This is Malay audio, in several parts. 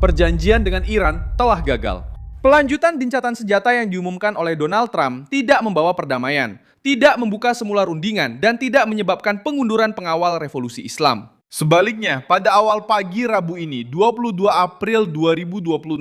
perjanjian dengan Iran telah gagal. Pelanjutan gencatan senjata yang diumumkan oleh Donald Trump tidak membawa perdamaian, tidak membuka semula rundingan, dan tidak menyebabkan pengunduran pengawal revolusi Islam. Sebaliknya, pada awal pagi Rabu ini, 22 April 2026,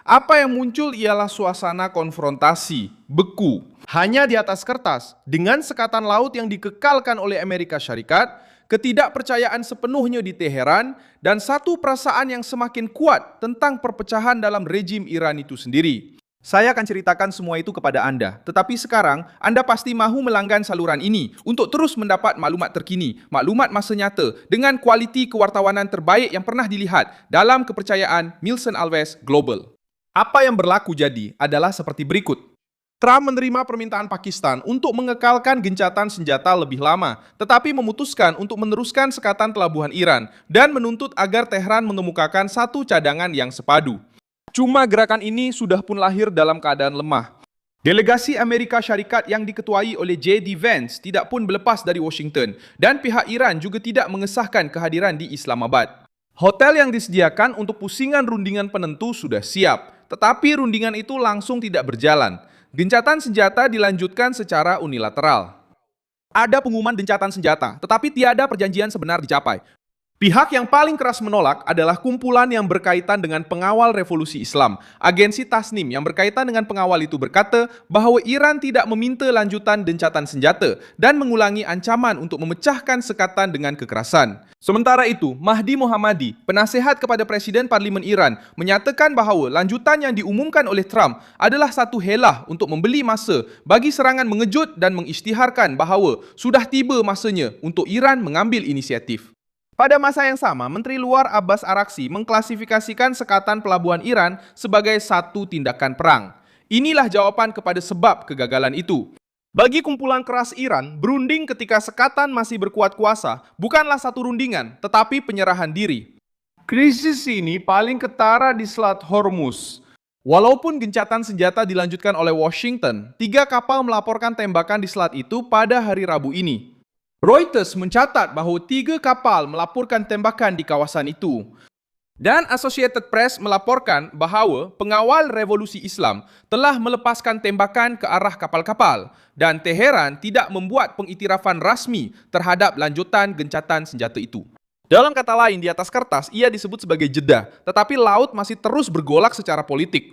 apa yang muncul ialah suasana konfrontasi, beku, hanya di atas kertas, dengan sekatan laut yang dikekalkan oleh Amerika Syarikat, ketidakpercayaan sepenuhnya di Teheran, dan satu perasaan yang semakin kuat tentang perpecahan dalam rejim Iran itu sendiri. Saya akan ceritakan semua itu kepada Anda, tetapi sekarang Anda pasti mahu melanggan saluran ini untuk terus mendapat maklumat terkini, maklumat masa nyata dengan kualiti kewartawanan terbaik yang pernah dilihat dalam kepercayaan Nielsen Alves Global. Apa yang berlaku jadi adalah seperti berikut. Trump menerima permintaan Pakistan untuk mengekalkan gencatan senjata lebih lama, tetapi memutuskan untuk meneruskan sekatan pelabuhan Iran dan menuntut agar Tehran mengemukakan satu cadangan yang sepadu. Cuma gerakan ini sudah pun lahir dalam keadaan lemah. Delegasi Amerika Syarikat yang diketuai oleh J.D. Vance tidak pun berlepas dari Washington dan pihak Iran juga tidak mengesahkan kehadiran di Islamabad. Hotel yang disediakan untuk pusingan rundingan penentu sudah siap, tetapi rundingan itu langsung tidak berjalan. Gencatan senjata dilanjutkan secara unilateral. Ada pengumuman gencatan senjata, tetapi tiada perjanjian sebenar dicapai. Pihak yang paling keras menolak adalah kumpulan yang berkaitan dengan pengawal revolusi Islam. Agensi Tasnim yang berkaitan dengan pengawal itu berkata bahawa Iran tidak meminta lanjutan gencatan senjata dan mengulangi ancaman untuk memecahkan sekatan dengan kekerasan. Sementara itu, Mahdi Mohammadi, penasihat kepada Presiden Parlimen Iran, menyatakan bahawa lanjutan yang diumumkan oleh Trump adalah satu helah untuk membeli masa bagi serangan mengejut dan mengisytiharkan bahawa sudah tiba masanya untuk Iran mengambil inisiatif. Pada masa yang sama, Menteri Luar Abbas Araghchi mengklasifikasikan sekatan pelabuhan Iran sebagai satu tindakan perang. Inilah jawaban kepada sebab kegagalan itu. Bagi kumpulan keras Iran, berunding ketika sekatan masih berkuat kuasa bukanlah satu rundingan, tetapi penyerahan diri. Krisis ini paling ketara di Selat Hormuz. Walaupun gencatan senjata dilanjutkan oleh Washington, 3 kapal melaporkan tembakan di selat itu pada hari Rabu ini. Reuters mencatat bahawa 3 kapal melaporkan tembakan di kawasan itu. Dan Associated Press melaporkan bahawa pengawal revolusi Islam telah melepaskan tembakan ke arah kapal-kapal dan Teheran tidak membuat pengiktirafan rasmi terhadap lanjutan gencatan senjata itu. Dalam kata lain, di atas kertas ia disebut sebagai jeda, tetapi laut masih terus bergolak secara politik.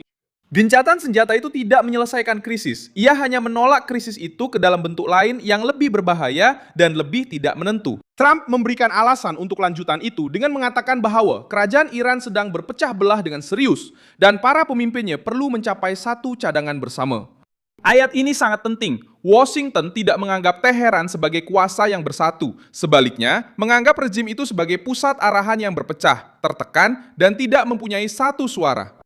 Gencatan senjata itu tidak menyelesaikan krisis. Ia hanya menolak krisis itu ke dalam bentuk lain yang lebih berbahaya dan lebih tidak menentu. Trump memberikan alasan untuk lanjutan itu dengan mengatakan bahawa kerajaan Iran sedang berpecah belah dengan serius dan para pemimpinnya perlu mencapai satu cadangan bersama. Ayat ini sangat penting. Washington tidak menganggap Teheran sebagai kuasa yang bersatu. Sebaliknya, menganggap rejim itu sebagai pusat arahan yang berpecah, tertekan, dan tidak mempunyai satu suara.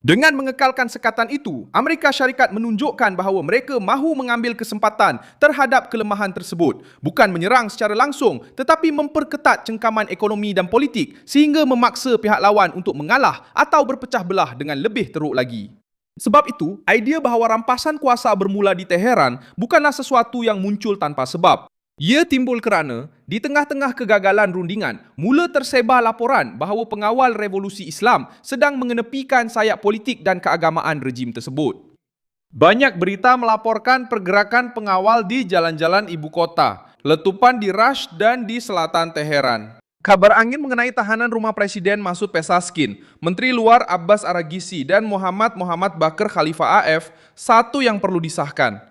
Dengan mengekalkan sekatan itu, Amerika Syarikat menunjukkan bahawa mereka mahu mengambil kesempatan terhadap kelemahan tersebut, bukan menyerang secara langsung tetapi memperketat cengkaman ekonomi dan politik sehingga memaksa pihak lawan untuk mengalah atau berpecah belah dengan lebih teruk lagi. Sebab itu, idea bahawa rampasan kuasa bermula di Teheran bukanlah sesuatu yang muncul tanpa sebab. Ia timbul kerana di tengah-tengah kegagalan rundingan, mula tersebar laporan bahawa pengawal revolusi Islam sedang mengenepikan sayap politik dan keagamaan rejim tersebut. Banyak berita melaporkan pergerakan pengawal di jalan-jalan ibu kota, letupan di Rasht dan di selatan Teheran. Kabar angin mengenai tahanan rumah Presiden Masoud Pezeshkian, Menteri Luar Abbas Araghchi dan Muhammad Bakr Khalifa AF, satu yang perlu disahkan.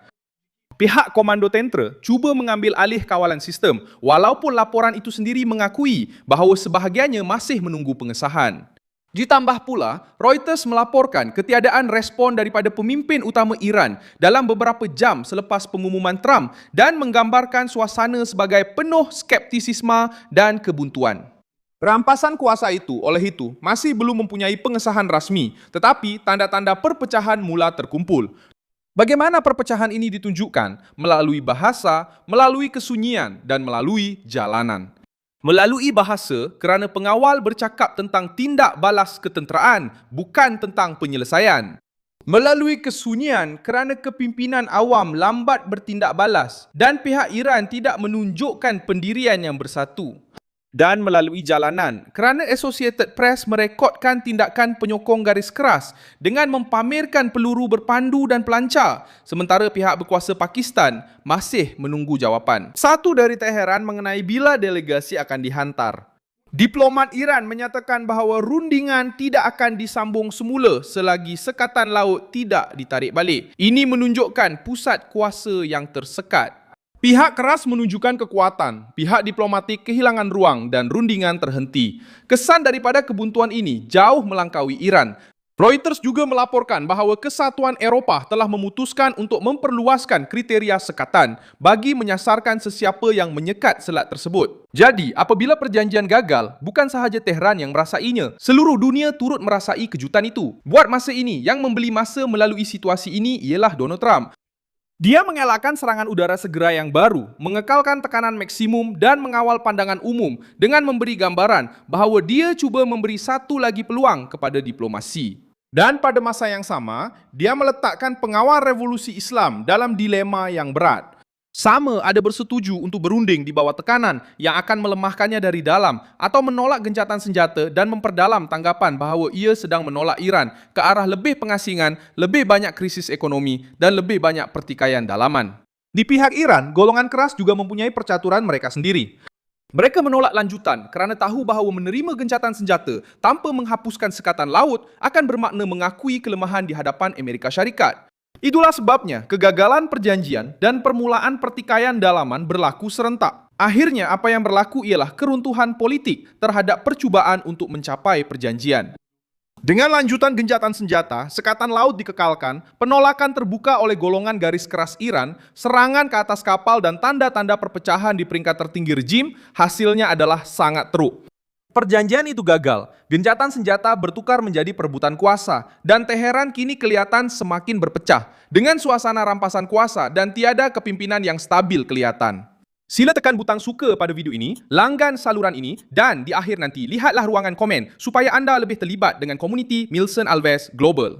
Pihak Komando Tentera cuba mengambil alih kawalan sistem, walaupun laporan itu sendiri mengakui bahawa sebahagiannya masih menunggu pengesahan. Ditambah pula, Reuters melaporkan ketiadaan respon daripada pemimpin utama Iran dalam beberapa jam selepas pengumuman Trump dan menggambarkan suasana sebagai penuh skeptisisme dan kebuntuan. Rampasan kuasa itu, oleh itu, masih belum mempunyai pengesahan rasmi, tetapi tanda-tanda perpecahan mula terkumpul. Bagaimana perpecahan ini ditunjukkan? Melalui bahasa, melalui kesunyian, dan melalui jalanan. Melalui bahasa kerana pengawal bercakap tentang tindak balas ketenteraan, bukan tentang penyelesaian. Melalui kesunyian kerana kepimpinan awam lambat bertindak balas dan pihak Iran tidak menunjukkan pendirian yang bersatu. dan melalui jalanan kerana Associated Press merekodkan tindakan penyokong garis keras dengan mempamerkan peluru berpandu dan pelancar sementara pihak berkuasa Pakistan masih menunggu jawapan. Satu dari Teheran mengenai bila delegasi akan dihantar. Diplomat Iran menyatakan bahawa rundingan tidak akan disambung semula selagi sekatan laut tidak ditarik balik. Ini menunjukkan pusat kuasa yang tersekat. Pihak keras menunjukkan kekuatan, pihak diplomatik kehilangan ruang dan rundingan terhenti. Kesan daripada kebuntuan ini jauh melangkaui Iran. Reuters juga melaporkan bahawa Kesatuan Eropah telah memutuskan untuk memperluaskan kriteria sekatan bagi menyasarkan sesiapa yang menyekat selat tersebut. Jadi, apabila perjanjian gagal, bukan sahaja Tehran yang merasainya, seluruh dunia turut merasai kejutan itu. Buat masa ini, yang membeli masa melalui situasi ini ialah Donald Trump. Dia mengelakkan serangan udara segera yang baru, mengekalkan tekanan maksimum dan mengawal pandangan umum dengan memberi gambaran bahawa dia cuba memberi satu lagi peluang kepada diplomasi. Dan pada masa yang sama, dia meletakkan pengawal revolusi Islam dalam dilema yang berat. Sama ada bersetuju untuk berunding di bawah tekanan yang akan melemahkannya dari dalam atau menolak gencatan senjata dan memperdalam tanggapan bahawa ia sedang menolak Iran ke arah lebih pengasingan, lebih banyak krisis ekonomi dan lebih banyak pertikaian dalaman. Di pihak Iran, golongan keras juga mempunyai percaturan mereka sendiri. Mereka menolak lanjutan kerana tahu bahawa menerima gencatan senjata tanpa menghapuskan sekatan laut akan bermakna mengakui kelemahan di hadapan Amerika Syarikat. Itulah sebabnya kegagalan perjanjian dan permulaan pertikaian dalaman berlaku serentak. Akhirnya apa yang berlaku ialah keruntuhan politik terhadap percubaan untuk mencapai perjanjian. Dengan lanjutan gencatan senjata, sekatan laut dikekalkan, penolakan terbuka oleh golongan garis keras Iran, serangan ke atas kapal dan tanda-tanda perpecahan di peringkat tertinggi rejim, hasilnya adalah sangat teruk. Perjanjian itu gagal, gencatan senjata bertukar menjadi perebutan kuasa, dan Teheran kini kelihatan semakin berpecah, dengan suasana rampasan kuasa dan tiada kepimpinan yang stabil kelihatan. Sila tekan butang suka pada video ini, langgan saluran ini dan di akhir nanti lihatlah ruangan komen supaya anda lebih terlibat dengan komuniti Milson Alves Global.